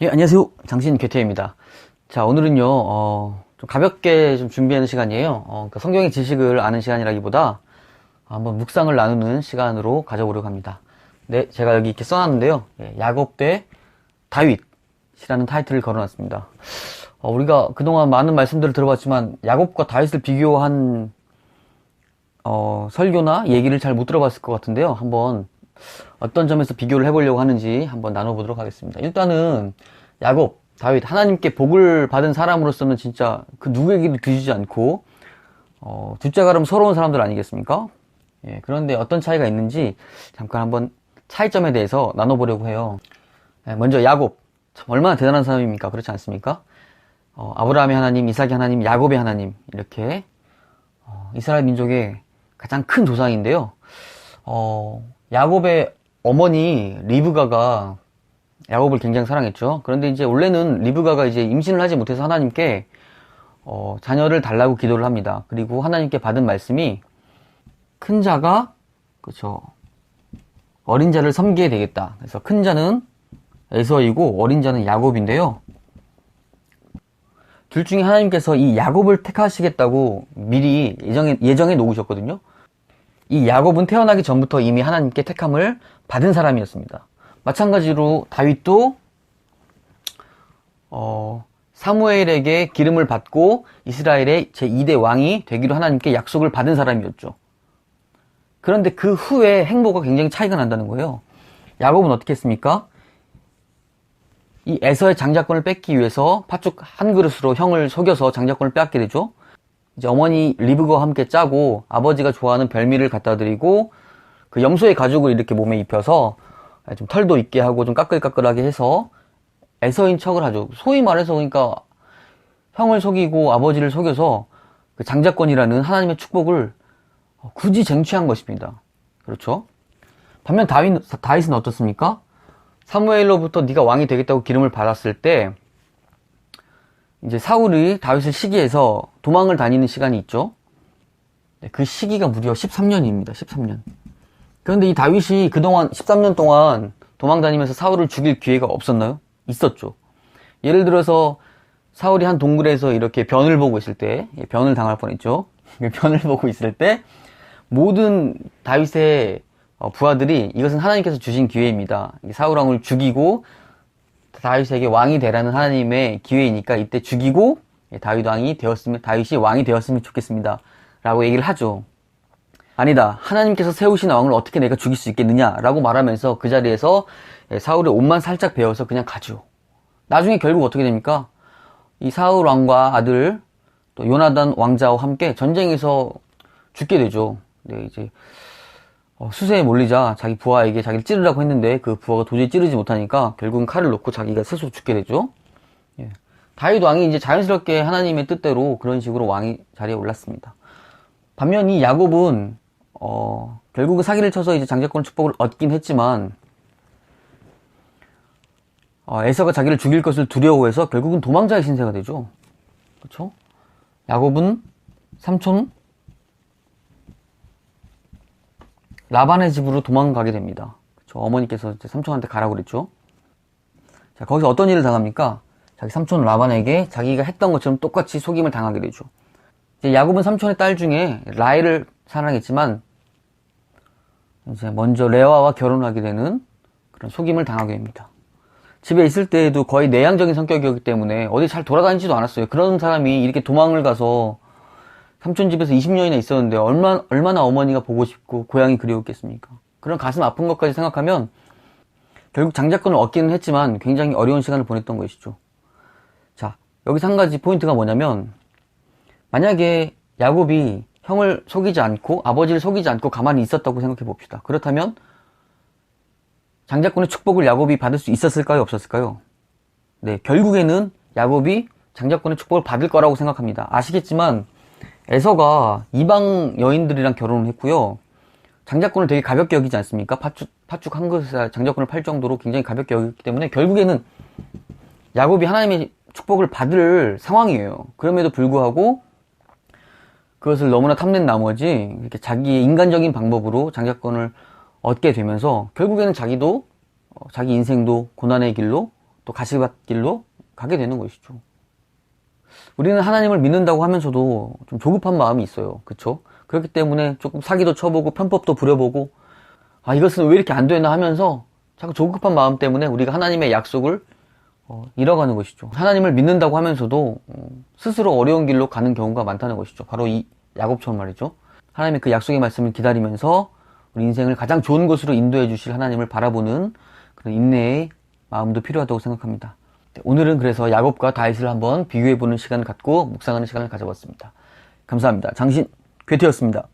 예, 안녕하세요. 장신 괴테입니다. 자, 오늘은요, 좀 가볍게 좀 준비하는 시간이에요. 그러니까 성경의 지식을 아는 시간이라기보다 한번 묵상을 나누는 시간으로 가져보려고 합니다. 네, 제가 여기 이렇게 써놨는데요. 예, 야곱 대 다윗이라는 타이틀을 걸어놨습니다. 우리가 그동안 많은 말씀들을 들어봤지만 야곱과 다윗을 비교한 설교나 얘기를 잘 못 들어봤을 것 같은데요. 한번 어떤 점에서 비교를 해보려고 하는지 한번 나눠보도록 하겠습니다. 일단은 야곱, 다윗, 하나님께 복을 받은 사람으로서는 진짜 그 누구에게도 뒤지지 않고 둘째 가름 서러운 사람들 아니겠습니까? 예, 그런데 어떤 차이가 있는지 잠깐 한번 차이점에 대해서 나눠보려고 해요. 예, 먼저 야곱, 참 얼마나 대단한 사람입니까? 그렇지 않습니까? 아브라함의 하나님, 이삭의 하나님, 야곱의 하나님, 이렇게 이스라엘 민족의 가장 큰 조상인데요. 야곱의 어머니 리브가가 야곱을 굉장히 사랑했죠. 그런데 이제 원래는 리브가가 이제 임신을 하지 못해서 하나님께 자녀를 달라고 기도를 합니다. 그리고 하나님께 받은 말씀이 큰 자가 그렇죠. 어린 자를 섬기게 되겠다. 그래서 큰 자는 에서이고 어린 자는 야곱인데요. 둘 중에 하나님께서 이 야곱을 택하시겠다고 미리 예정해 놓으셨거든요. 이 야곱은 태어나기 전부터 이미 하나님께 택함을 받은 사람이었습니다. 마찬가지로 다윗도 사무엘에게 기름을 받고 이스라엘의 제2대 왕이 되기로 하나님께 약속을 받은 사람이었죠. 그런데 그 후에 행보가 굉장히 차이가 난다는 거예요. 야곱은 어떻게 했습니까? 이 에서의 장자권을 뺏기 위해서 팥죽 한 그릇으로 형을 속여서 장자권을 빼앗게 되죠. 이제 어머니 리브가와 함께 짜고 아버지가 좋아하는 별미를 갖다 드리고 그 염소의 가죽을 이렇게 몸에 입혀서 좀 털도 있게 하고 좀 까끌까끌하게 해서 에서인 척을 하죠. 소위 말해서 그러니까 형을 속이고 아버지를 속여서 그 장자권이라는 하나님의 축복을 굳이 쟁취한 것입니다. 그렇죠? 반면 다윗은 어떻습니까? 사무엘로부터 네가 왕이 되겠다고 기름을 받았을 때 이제 사울이 다윗을 시기해서 도망을 다니는 시간이 있죠. 그 시기가 무려 13년입니다. 13년. 그런데 이 다윗이 그동안 13년 동안 도망 다니면서 사울을 죽일 기회가 없었나요? 있었죠. 예를 들어서 사울이 한 동굴에서 이렇게 변을 보고 있을 때, 변을 당할 뻔했죠. 변을 보고 있을 때 모든 다윗의 부하들이 이것은 하나님께서 주신 기회입니다. 사울 왕을 죽이고 다윗에게 왕이 되라는 하나님의 기회이니까 이때 죽이고 다윗이 왕이 되었으면 좋겠습니다. 라고 얘기를 하죠. 아니다. 하나님께서 세우신 왕을 어떻게 내가 죽일 수 있겠느냐? 라고 말하면서 그 자리에서 사울의 옷만 살짝 베어서 그냥 가죠. 나중에 결국 어떻게 됩니까? 이 사울 왕과 아들 또 요나단 왕자와 함께 전쟁에서 죽게 되죠. 네, 이제 수세에 몰리자 자기 부하에게 자기를 찌르라고 했는데 그 부하가 도저히 찌르지 못하니까 결국은 칼을 놓고 자기가 스스로 죽게 되죠. 예. 다윗 왕이 이제 자연스럽게 하나님의 뜻대로 그런 식으로 왕이 자리에 올랐습니다. 반면 이 야곱은 결국은 사기를 쳐서 이제 장자권 축복을 얻긴 했지만 에서가 자기를 죽일 것을 두려워해서 결국은 도망자의 신세가 되죠. 그렇죠? 야곱은 삼촌 라반의 집으로 도망가게 됩니다. 그렇죠? 어머니께서 이제 삼촌한테 가라고 그랬죠. 자, 거기서 어떤 일을 당합니까? 자기 삼촌 라반에게 자기가 했던 것처럼 똑같이 속임을 당하게 되죠. 이제 야곱은 삼촌의 딸 중에 라헬을 사랑했지만 이제 먼저 레아와 결혼하게 되는 그런 속임을 당하게 됩니다. 집에 있을 때에도 거의 내향적인 성격이었기 때문에 어디 잘 돌아다니지도 않았어요. 그런 사람이 이렇게 도망을 가서 삼촌 집에서 20년이나 있었는데 얼마나 어머니가 보고 싶고 고향이 그리웠겠습니까? 그런 가슴 아픈 것까지 생각하면 결국 장자권을 얻기는 했지만 굉장히 어려운 시간을 보냈던 것이죠. 자, 여기서 한 가지 포인트가 뭐냐면 만약에 야곱이 형을 속이지 않고 아버지를 속이지 않고 가만히 있었다고 생각해 봅시다. 그렇다면 장자권의 축복을 야곱이 받을 수 있었을까요? 없었을까요? 네, 결국에는 야곱이 장자권의 축복을 받을 거라고 생각합니다. 아시겠지만 에서가 이방 여인들이랑 결혼을 했고요. 장자권을 되게 가볍게 여기지 않습니까? 팥죽 한 그릇에 장자권을 팔 정도로 굉장히 가볍게 여겼기 때문에 결국에는 야곱이 하나님의 축복을 받을 상황이에요. 그럼에도 불구하고 그것을 너무나 탐낸 나머지 이렇게 자기의 인간적인 방법으로 장자권을 얻게 되면서 결국에는 자기도 자기 인생도 고난의 길로 또 가시밭길로 가게 되는 것이죠. 우리는 하나님을 믿는다고 하면서도 좀 조급한 마음이 있어요. 그쵸? 그렇기 때문에 조금 사기도 쳐보고 편법도 부려보고 이것은 왜 이렇게 안 되나 하면서 자꾸 조급한 마음 때문에 우리가 하나님의 약속을 잃어가는 것이죠. 하나님을 믿는다고 하면서도 스스로 어려운 길로 가는 경우가 많다는 것이죠. 바로 이 야곱처럼 말이죠. 하나님의 그 약속의 말씀을 기다리면서 우리 인생을 가장 좋은 곳으로 인도해 주실 하나님을 바라보는 그런 인내의 마음도 필요하다고 생각합니다. 오늘은 그래서 야곱과 다윗을 한번 비교해보는 시간을 갖고 묵상하는 시간을 가져봤습니다. 감사합니다. 장신 괴테였습니다.